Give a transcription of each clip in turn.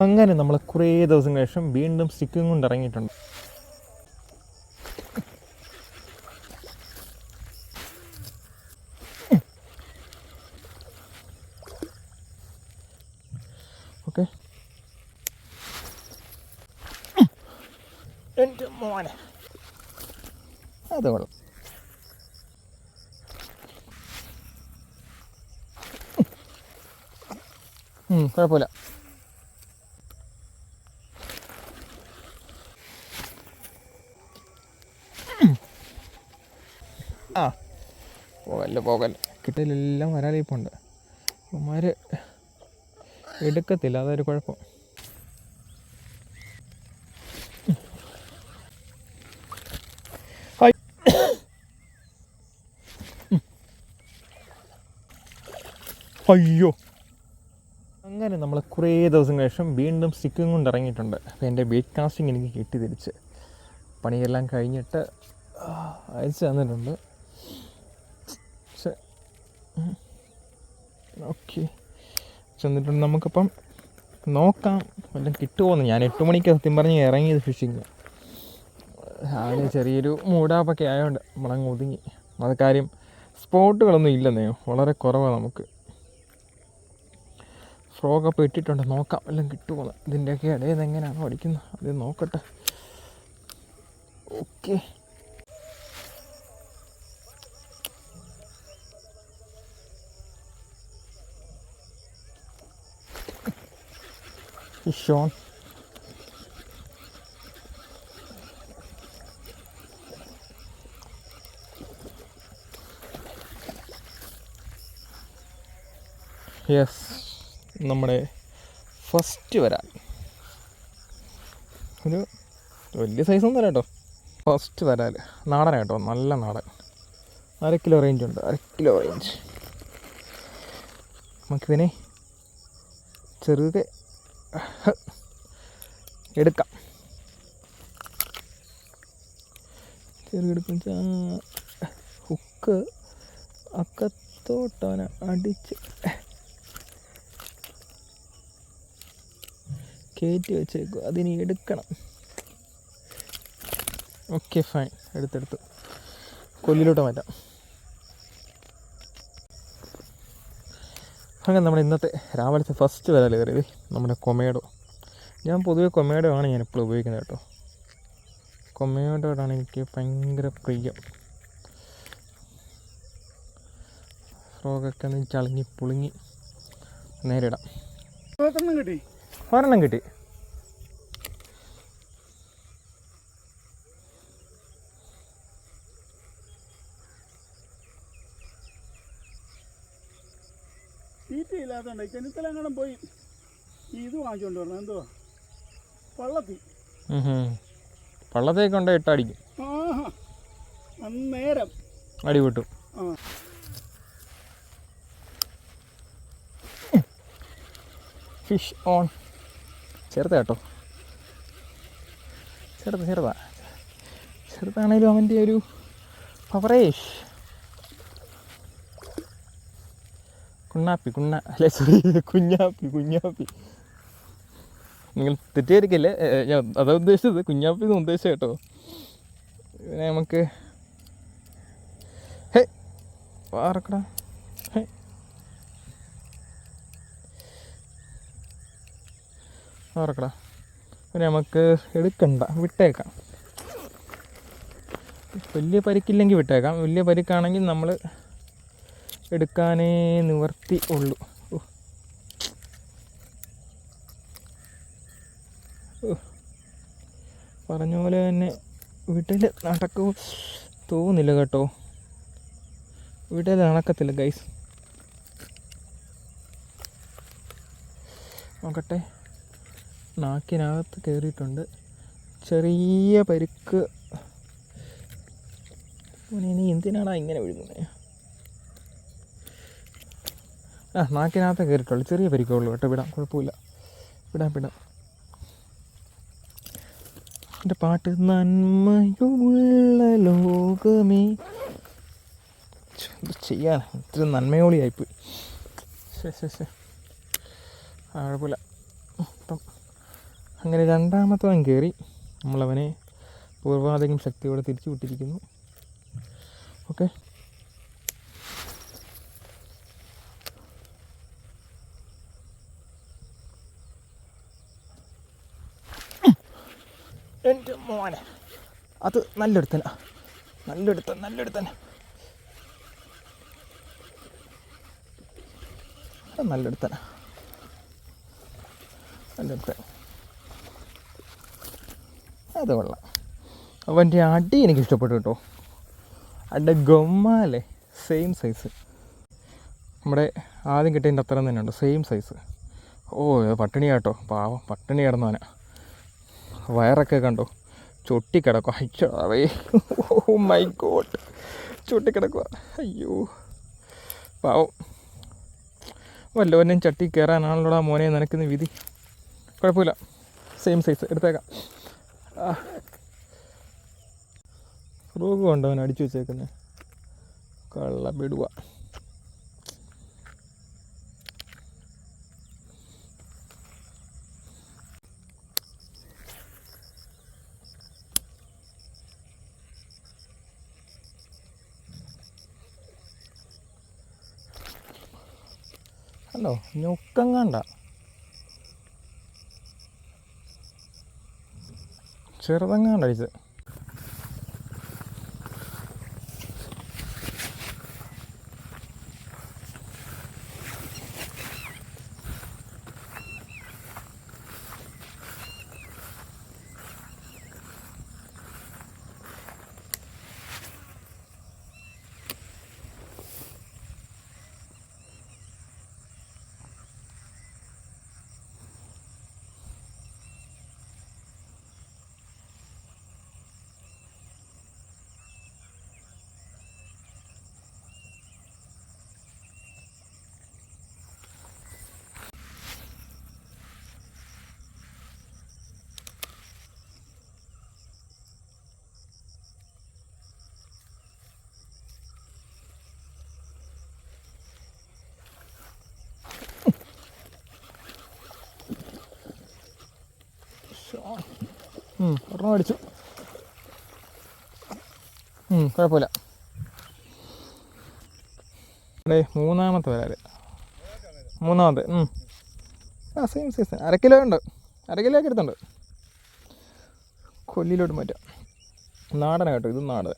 അങ്ങനെ നമ്മൾ കുറേ ദിവസം ശേഷം വീണ്ടും സ്റ്റിക്കും കൊണ്ട് ഇറങ്ങിയിട്ടുണ്ട്. ഓക്കെ, എൻ്റെ മോനെ അത് കൊള്ളാം. കുഴപ്പമില്ല. ആ പോകല്ല കിട്ടലെല്ലാം വരാലിപ്പുണ്ട്. അവന്മാർ എടുക്കത്തില്ല, അതൊരു കുഴപ്പം. അയ്യോ, അങ്ങനെ നമ്മൾ കുറേ ദിവസം ശേഷം വീണ്ടും സ്റ്റിക്കും കൊണ്ട് ഇറങ്ങിയിട്ടുണ്ട്. അപ്പോൾ എൻ്റെ ബീറ്റ് കാസ്റ്റിംഗ് എനിക്ക് കിട്ടി തിരിച്ച്. പണിയെല്ലാം കഴിഞ്ഞിട്ട് അയച്ചു തന്നിട്ടുണ്ട്. പക്ഷേ ഓക്കെ ചെന്നിട്ടുണ്ട്. നമുക്കിപ്പം നോക്കാം വല്ലതും കിട്ടുമോയെന്ന്. ഞാൻ 8 മണിക്ക് സത്യം പറഞ്ഞ് ഇറങ്ങിയത് ഫിഷിങ്. രാവിലെ ചെറിയൊരു മൂടാപ്പൊക്കെ ആയതുകൊണ്ട് നമ്മളങ്ങ് ഒതുങ്ങി. അത് കാര്യം സ്പോട്ടുകളൊന്നും ഇല്ലെന്നേ, വളരെ കുറവാണ്. നമുക്ക് ഫ്രോഗൊക്കെ ഇട്ടിട്ടുണ്ട്. നോക്കാം വല്ലതും കിട്ടുമോയെന്ന്. ഇതിൻ്റെയൊക്കെ ഇടയിൽ നിന്ന് എങ്ങനെയാണോ അടിക്കുന്നത് അത് നോക്കട്ടെ. Okay, fish on. യെസ്, നമ്മുടെ ഫസ്റ്റ് വരാൻ ഒരു വലിയ സൈസൊന്നും തരാം കേട്ടോ. ഫസ്റ്റ് വരാൽ നാടനാണ് കേട്ടോ, നല്ല നാടൻ. 1/2 കിലോ റേഞ്ച് ഉണ്ട്, 1/2 കിലോ റേഞ്ച്. നമുക്കിതിനെ ചെറുതെ എടുക്കാം. ചെറുതെടുക്കും. ഹുക്ക് അക്കത്തോട്ടവനെ അടിച്ച് കയറ്റി വെച്ചേക്കും. അതിനി എടുക്കണം. ഓക്കെ ഫൈൻ, എടുത്തെടുത്ത് കൊല്ലിലോട്ട് മാറ്റാം. അങ്ങനെ നമ്മുടെ ഇന്നത്തെ രാവിലത്തെ ഫസ്റ്റ് വരാൽ കയറിയത് നമ്മുടെ കൊമേഡോ. ഞാൻ പൊതുവെ കൊമേഡോ ആണ് ഞാൻ എപ്പോഴും ഉപയോഗിക്കുന്നത് കേട്ടോ. കൊമേഡോടാണ് എനിക്ക് ഭയങ്കര പ്രിയം. ഫ്രോഗൊക്കെ ഒന്ന് ചളങ്ങി പുളുങ്ങി നേരിടാം. ഒരെണ്ണം കിട്ടി. തീറ്റയില്ലാത്തതുകൊണ്ട് ചെന്നിത്തലെങ്ങാനും പോയി ഇത് വാങ്ങിച്ചുകൊണ്ട് വരണം. എന്തുവാ പള്ളത്തേക്ക് കൊണ്ട് ഇട്ടടിക്കും. അന്നേരം അടി വിട്ടു. Fish on. ചെറുതാ കേട്ടോ, ചെറുതാണേലും അവൻ്റെ ഒരു പവറേഷ്. കുഞ്ഞാപ്പി. നിങ്ങൾ തെറ്റിദ്ധരിക്കല്ലേ, ഞാൻ അതാ ഉദ്ദേശിച്ചത്. കുഞ്ഞാപ്പി എന്ന് ഉദ്ദേശിച്ച കേട്ടോ. പിന്നെ നമുക്ക് പാറക്കടാ. പിന്നെ നമുക്ക് എടുക്കണ്ട, വിട്ടേക്കാം. വലിയ പരിക്കില്ലെങ്കിൽ വിട്ടേക്കാം. വലിയ പരിക്കാണെങ്കിൽ നമ്മൾ എടുക്കാനേ നിവർത്തി ഉള്ളൂ. പറഞ്ഞ പോലെ തന്നെ വീട്ടിൽ നടക്കും തോന്നില്ല കേട്ടോ. വീട്ടിൽ നടക്കത്തില്ല ഗൈസ്. നോക്കട്ടെ, നാക്കിനകത്ത് കയറിയിട്ടുണ്ട്. ചെറിയ പരിക്ക്. ഇനി എന്തിനാടാ ഇങ്ങനെ വിഴുങ്ങുന്നത്? നാക്കിനകത്ത് കയറിയിട്ടുള്ളൂ. ചെറിയ പരിക്കുള്ളൂ കേട്ടോ. വിടാം, കുഴപ്പമില്ല. വിടാം. എൻ്റെ പാട്ട് നന്മയുള്ള ലോകമേ. ചെയ്യാൻ ഇത്തിരി നന്മയോളിയായിപ്പോയി. കുഴപ്പമില്ല. ഇപ്പം അങ്ങനെ രണ്ടാമത്തവൻ കയറി. നമ്മളവനെ പൂർവാധികം ശക്തിയോടെ തിരിച്ചു വിട്ടിരിക്കുന്നു. ഓക്കെ, എൻ്റെ മോനെ, അത് നല്ലൊരുത്തനാ, നല്ലൊരുത്തൻ. നല്ലൊരുത്തൻ. അത് കൊള്ളാം. അവൻ്റെ അടി എനിക്ക് ഇഷ്ടപ്പെട്ടു കേട്ടോ. അടി ഗമ്മാലേ, സെയിം സൈസ്. നമ്മുടെ ആദ്യം കിട്ടിയതിൻ്റെ അത്ര തന്നെ ഉണ്ട്, സെയിം സൈസ്. ഓ പട്ടിണിയാട്ടോ, പാവം പട്ടിണി കിടന്നവനാ. വയറൊക്കെ കണ്ടോ, ചൊട്ടിക്കിടക്കുക. അയ്യോവേ, ഓ മൈ ഗോഡ്, ചൊട്ടിക്കിടക്കുക. അയ്യോ പാവം. വല്ലവനും ചട്ടി കയറാനാണല്ലോടാ മോനെ നിനക്കുന്ന വിധി. കുഴപ്പമില്ല, സെയിം സൈസ് എടുത്തേക്കാം. ഫ്രോഗ് കൊണ്ട് അവൻ അടിച്ചു വെച്ചേക്കുന്നത്, കള്ള ബിടുക. കണ്ടോ, ഞൊക്കങ്ങണ്ട ചെറുതങ്ങാണ്ട് അടിച്ചത്. ഒരെണ്ണം അടിച്ചു. കുഴപ്പമില്ല. അതെ, മൂന്നാമത്തെ വരാറ്, മൂന്നാമത്തെ. Same size. 1/2 കിലോ ഉണ്ട്, 1/2 കിലോ ഒക്കെ എടുത്തുണ്ട്. കൊല്ലിയിലോട്ട് മാറ്റാം. നാടനാണ് കേട്ടോ, ഇത് നാടൻ.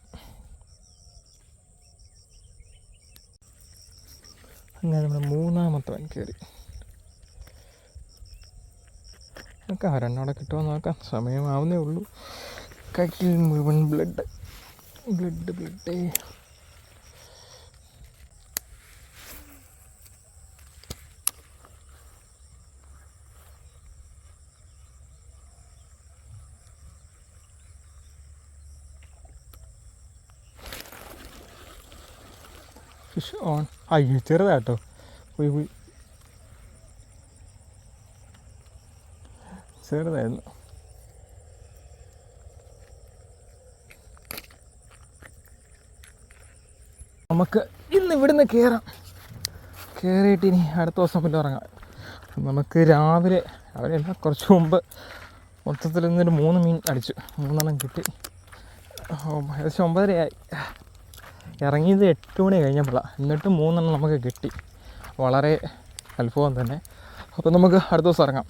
അങ്ങനെ നമ്മുടെ മൂന്നാമത്തവൻ കയറി. നോക്കാം, 2 അവിടെ കിട്ടുമോ നോക്കാം. സമയമാവുന്നേ ഉള്ളൂ. കയ്യിൽ മുഴുവൻ ബ്ലഡ്. Fish on. അയ്യോ ചെറുതാട്ടോ, പോയി ചെറുതായിരുന്നു. നമുക്ക് ഇന്ന് ഇവിടുന്ന് കയറിയിട്ട് ഇനി അടുത്ത ദിവസം പിന്നെ ഇറങ്ങാം. നമുക്ക് രാവിലെ അല്ല, കുറച്ച് മുമ്പ് മൊത്തത്തിൽ ഇന്നൊരു 3 മീൻ അടിച്ചു, 3 കിട്ടി. ഏകദേശം 9:30 ഇറങ്ങിയത് 8 മണി കഴിഞ്ഞപ്പോഴാണ്, എന്നിട്ടും 3 നമുക്ക് കിട്ടി. വളരെ അത്ഭുതം തന്നെ. അപ്പോൾ നമുക്ക് അടുത്ത ദിവസം ഇറങ്ങാം.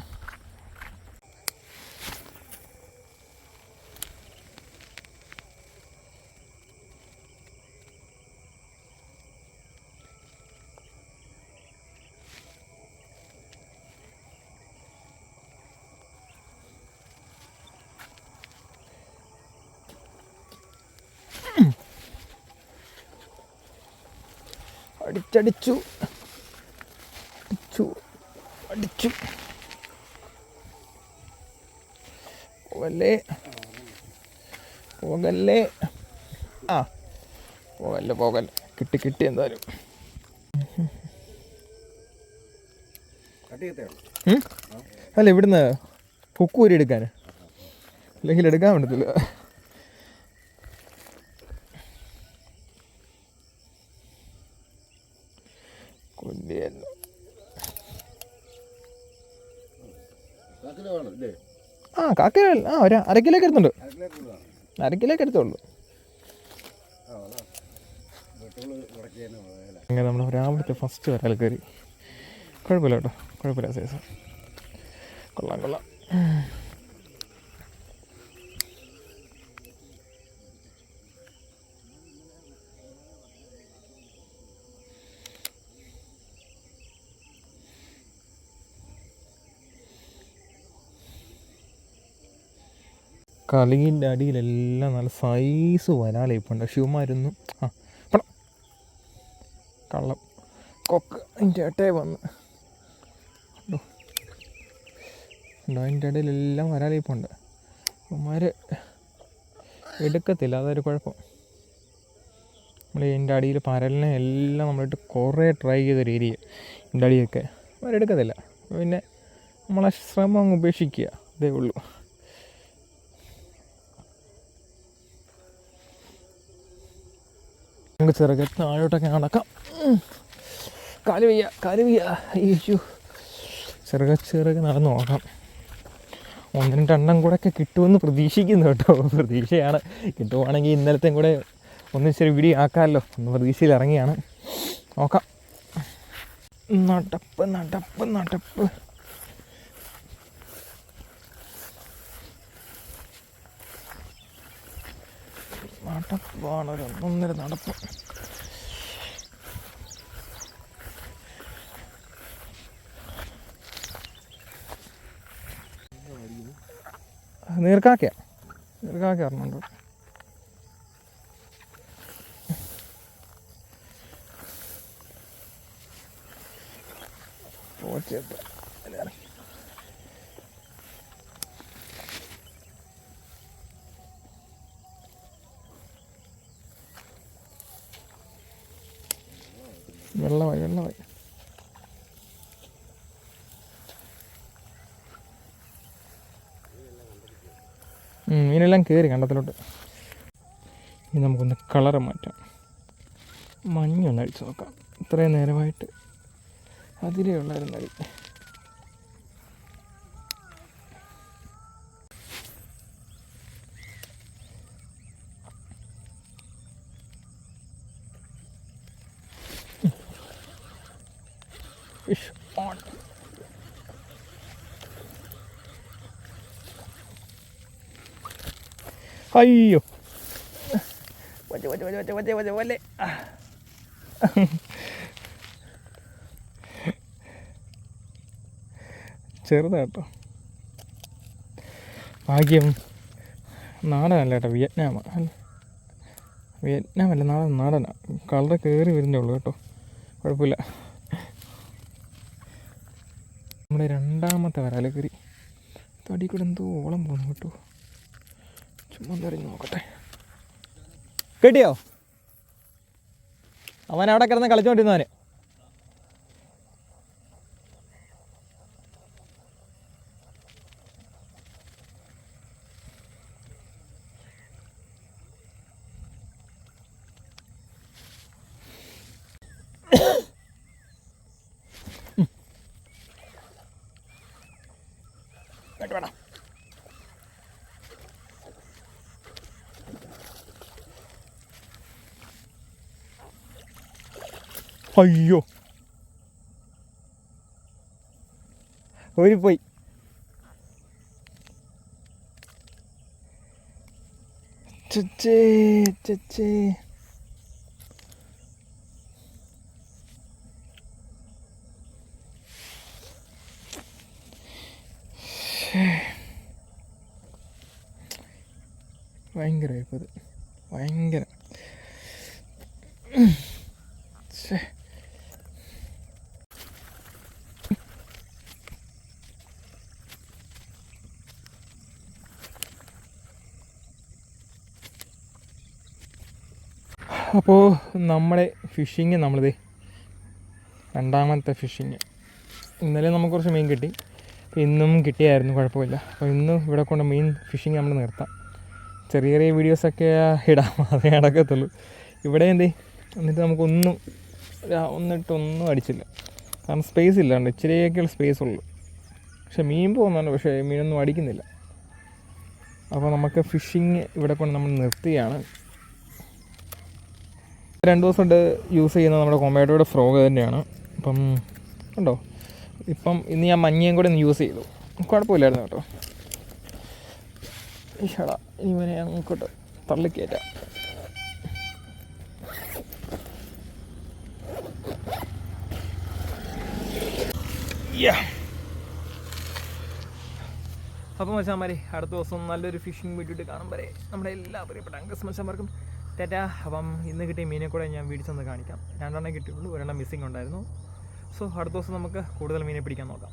അടിച്ചു പോകല്ലേ. പോകല്ലേ. കിട്ടി എന്തായാലും. അല്ല, ഇവിടുന്ന് ഹുക്കൂരി എടുക്കാൻ, അല്ലെങ്കിൽ എടുക്കാൻ പറ്റത്തില്ല. കാക്ക ഒരു അരക്കിലേക്ക് എടുത്തുണ്ട്. അരക്കിലേക്ക് എടുത്തുള്ളൂ. അങ്ങനെ നമ്മൾ രാവിലത്തെ ഫസ്റ്റ് വരാൽ കയറി. കുഴപ്പമില്ല കേട്ടോ, കുഴപ്പമില്ല. സൈസ് കൊള്ളാം. കളിൻ്റെ അടിയിലെല്ലാം നല്ല സൈസ് വരാലിപ്പുണ്ട്. ഷൂമായിരുന്നു പണം കള്ളം കൊക്ക് അതിൻ്റെ ഏട്ടേ വന്ന് അതിൻ്റെ ഇടയിലെല്ലാം വരാലിപ്പുണ്ട്. ഷൂമാർ എടുക്കത്തില്ല, അതൊരു കുഴപ്പം. നമ്മൾ ഇതിൻ്റെ അടിയിൽ പരലിനെ എല്ലാം നമ്മളിട്ട് കുറേ ട്രൈ ചെയ്തൊരു ഏരിയ ഇതിൻ്റെ അടിയൊക്കെ അവരെടുക്കത്തില്ല. പിന്നെ നമ്മളെ ശ്രമം അങ്ങ് ഉപേക്ഷിക്കുക, അതേ ഉള്ളൂ. നമുക്ക് ചെറുകെ താഴോട്ടൊക്കെ നടക്കാം. കാല് വയ്യ. അയ്യോ, ചെറുകെ നടന്ന് നോക്കാം. 1-2 എണ്ണം കൂടെ ഒക്കെ കിട്ടുമെന്ന് പ്രതീക്ഷിക്കുന്നു കേട്ടോ. പ്രതീക്ഷയാണ്. കിട്ടുവാണെങ്കിൽ ഇന്നലത്തെയും കൂടെ ഒന്നിച്ചൊരു വീഡിയോ ആക്കാമല്ലോ ഒന്ന് പ്രതീക്ഷയിൽ ഇറങ്ങിയാണ്. നോക്കാം. നടപ്പ് നടപ്പാണ്, ഒരു 1.5 നടപ്പ്. നീർക്കാക്ക പറഞ്ഞുണ്ട്. വെള്ളമായി. മീനെല്ലാം കയറി കണ്ടത്തിലോട്ട്. ഇനി നമുക്കൊന്ന് കളറ് മാറ്റാം. മഞ്ഞൊന്ന് അടിച്ച് നോക്കാം. ഇത്രയും നേരമായിട്ട് അതിലേ ഉള്ളായിരുന്നു അടി. Fish on. അയ്യോ, വല്ലേ. ചെറുതാട്ടോ. ഭാഗ്യം നാടനല്ല കേട്ടോ, വിയറ്റ്നാമല്ല, നാടനാണ്. കളർ കയറി വരുന്നേ ഉള്ളൂ കേട്ടോ, കുഴപ്പമില്ല. നമ്മുടെ രണ്ടാമത്തെ വരാൽ കയറി. തടി കൂടെ എന്തോ ഓളം പോകുന്നു കേട്ടോ. ചുമ്മാ എറിഞ്ഞ് നോക്കട്ടെ. കിട്ടിയോ? അവൻ അവിടെ കിടന്ന് കളിച്ചോണ്ടിരുന്നവന്. വേണം. അയ്യോ, പോയി. ചേ ഭയങ്കരമായിപ്പത്, ഭയങ്കര. അപ്പോൾ നമ്മുടെ ഫിഷിങ് നമ്മളിത് രണ്ടാമത്തെ ഫിഷിങ്. ഇന്നലെ നമുക്ക് കുറച്ച് മീൻ കിട്ടി, ഇന്നും കിട്ടിയായിരുന്നു, കുഴപ്പമില്ല. അപ്പോൾ ഇന്നും ഇവിടെ കൊണ്ട് മീൻ ഫിഷിങ് നമ്മൾ നിർത്താം. ചെറിയ വീഡിയോസൊക്കെ ഇടാം, അതേ നടക്കത്തുള്ളൂ. ഇവിടെ എന്നിട്ട് നമുക്കൊന്നും അടിച്ചില്ല, കാരണം സ്പേസ് ഇല്ലാണ്ട് ഇച്ചിരിയൊക്കെയുള്ള സ്പേസ് ഉള്ളൂ. പക്ഷെ മീൻ പോകുന്നുണ്ട്, പക്ഷേ മീനൊന്നും അടിക്കുന്നില്ല. അപ്പോൾ നമുക്ക് ഫിഷിങ് ഇവിടെ കൊണ്ട് നമ്മൾ നിർത്തുകയാണ്. 2 ദിവസം കൊണ്ട് യൂസ് ചെയ്യുന്നത് നമ്മുടെ കൊമേഡോയുടെ ഫ്രോഗ് തന്നെയാണ്. അപ്പം ഉണ്ടോ, ഇപ്പം ഇന്ന് ഞാൻ മഞ്ഞയും കൂടെ ഒന്ന് യൂസ് ചെയ്തു, കുഴപ്പമില്ലായിരുന്നു കേട്ടോ. ഈശടാ, ഇവനെ അങ്ങോട്ട് തള്ളിക്കയറ്റാം. അപ്പോൾ മച്ചാന്മാരെ, അടുത്ത ദിവസം നല്ലൊരു ഫിഷിംഗ് വീഡിയോ കാണും വരെ നമ്മുടെ എല്ലാ പ്രിയപ്പെട്ട അംഗസ് മച്ചാന്മാർക്കും ടാറ്റാ. അപ്പം ഇന്ന് കിട്ടിയ മീനെ കൂടെ ഞാൻ വീടിച്ചൊന്ന് കാണിക്കാം. 2 എണ്ണം കിട്ടിയുള്ളൂ, 1 എണ്ണം മിസ്സിംഗ് ഉണ്ടായിരുന്നു. സോ അടുത്ത ദിവസം നമുക്ക് കൂടുതൽ മീനെ പിടിക്കാൻ നോക്കാം.